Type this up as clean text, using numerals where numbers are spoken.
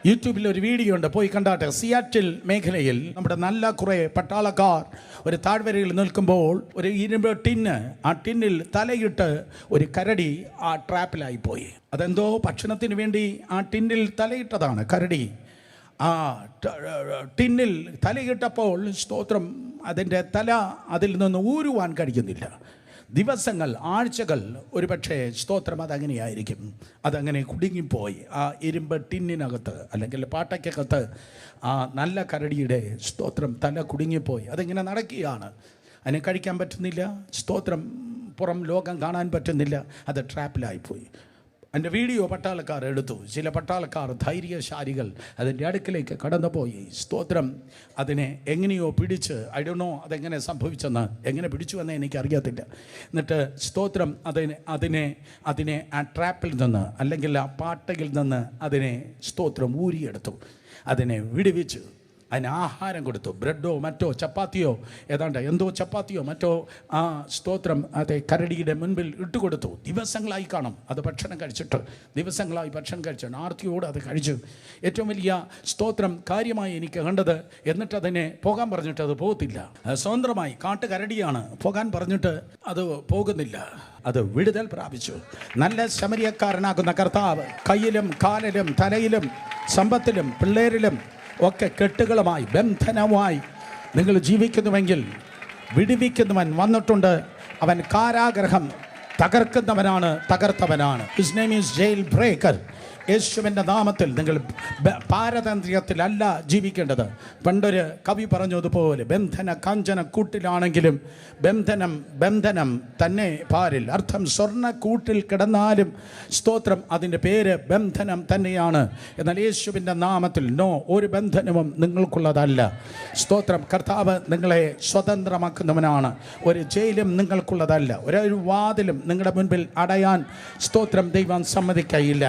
യൂട്യൂബിൽ ഒരു വീഡിയോ ഉണ്ട്, പോയി കണ്ടാട്ടെ. സിയാറ്റിൽ മേഖലയിൽ നമ്മുടെ നല്ല കുറേ പട്ടാളക്കാർ ഒരു താഴ്വരയിൽ നിൽക്കുമ്പോൾ ഒരു ഇരുമ്പ് ടിന്ന്, ആ ടിന്നിൽ തലയിട്ട് ഒരു കരടി ആ ട്രാപ്പിലായിപ്പോയി. അതെന്തോ ഭക്ഷണത്തിന് വേണ്ടി ആ ടിന്നിൽ തലയിട്ടതാണ് കരടി. ആ ടിന്നിൽ തലയിട്ടപ്പോൾ സ്തോത്രം, അതിൻ്റെ തല അതിൽ നിന്ന് ഊരുവാൻ കഴിയുന്നില്ല. ദിവസങ്ങൾ, ആഴ്ചകൾ, ഒരു പക്ഷേ സ്തോത്രം അതങ്ങനെയായിരിക്കും. അതങ്ങനെ കുടുങ്ങിപ്പോയി ആ ഇരുമ്പ് ടിന്നിനകത്ത് അല്ലെങ്കിൽ പാട്ടയ്ക്കകത്ത്. ആ നല്ല കരടിയുടെ സ്തോത്രം തല കുടുങ്ങിപ്പോയി. അതിങ്ങനെ നടക്കുകയാണ്, അതിനെ കഴിക്കാൻ പറ്റുന്നില്ല, സ്തോത്രം പുറം ലോകം കാണാൻ പറ്റുന്നില്ല, അത് ട്രാപ്പിലായിപ്പോയി. എൻ്റെ വീഡിയോ പട്ടാളക്കാർ എടുത്തു. ചില പട്ടാളക്കാർ ധൈര്യശാലികൾ അതിൻ്റെ അടുക്കിലേക്ക് കടന്നുപോയി. സ്തോത്രം അതിനെ എങ്ങനെയോ പിടിച്ച്, ഐ ഡോണ്ട് നോ അതെങ്ങനെ സംഭവിച്ചെന്ന്, എങ്ങനെ പിടിച്ചു എന്ന് എനിക്കറിയത്തില്ല. എന്നിട്ട് സ്തോത്രം അതിനെ ആ ട്രാപ്പിൽ നിന്ന് അല്ലെങ്കിൽ ആ പാട്ടയിൽ നിന്ന് അതിനെ സ്തോത്രം ഊരിയെടുത്തു, അതിനെ വിടുവിച്ചു, അതിന് ആഹാരം കൊടുത്തു. ബ്രെഡോ മറ്റോ ചപ്പാത്തിയോ, ഏതാണ്ട് എന്തോ ചപ്പാത്തിയോ മറ്റോ ആ സ്തോത്രം അതെ കരടിയുടെ മുൻപിൽ ഇട്ടുകൊടുത്തു. ദിവസങ്ങളായി കാണും അത് ഭക്ഷണം കഴിച്ചിട്ട്, ദിവസങ്ങളായി ഭക്ഷണം കഴിച്ചിട്ട് ആർത്തിയോട് അത് കഴിച്ചു. ഏറ്റവും വലിയ സ്തോത്രം കാര്യമായി എനിക്ക് കണ്ടത്, എന്നിട്ട് അതിനെ പോകാൻ പറഞ്ഞിട്ട് അത് പോകത്തില്ല. സ്വതന്ത്രമായി കാട്ടുകരടിയാണ്, പോകാൻ പറഞ്ഞിട്ട് അത് പോകുന്നില്ല. അത് വിടുതൽ പ്രാപിച്ചു. നല്ല ശമരിയക്കാരനാകുന്ന കർത്താവ് കയ്യിലും കാലിലും തലയിലും സമ്പത്തിലും പിള്ളേരിലും ഒക്കെ കെട്ടുകളുമായി ബന്ധനവുമായി നിങ്ങൾ ജീവിക്കുന്നുവെങ്കിൽ വിടുവിക്കുന്നവൻ വന്നിട്ടുണ്ട്. അവൻ കാരാഗ്രഹം തകർക്കുന്നവനാണ്, തകർത്തവനാണ്. His name is jail breaker. യേശുവിൻ്റെ നാമത്തിൽ നിങ്ങൾ പാരതന്ത്ര്യത്തിലല്ല ജീവിക്കേണ്ടത്. പണ്ടൊരു കവി പറഞ്ഞതുപോലെ, ബന്ധന കാഞ്ചന കൂട്ടിലാണെങ്കിലും ബന്ധനം തന്നെ പാരിൽ. അർത്ഥം സ്വർണ്ണ കൂട്ടിൽ കിടന്നാലും സ്തോത്രം അതിൻ്റെ പേര് ബന്ധനം തന്നെയാണ്. എന്നാൽ യേശുവിൻ്റെ നാമത്തിൽ നോ, ഒരു ബന്ധനവും നിങ്ങൾക്കുള്ളതല്ല. സ്തോത്രം, കർത്താവ് നിങ്ങളെ സ്വതന്ത്രമാക്കുന്നവനാണ്. ഒരു ജയിലും നിങ്ങൾക്കുള്ളതല്ല. ഒരു വാതിലും നിങ്ങളുടെ മുൻപിൽ അടയാൻ സ്തോത്രം ദൈവം സമ്മതിക്കയില്ല.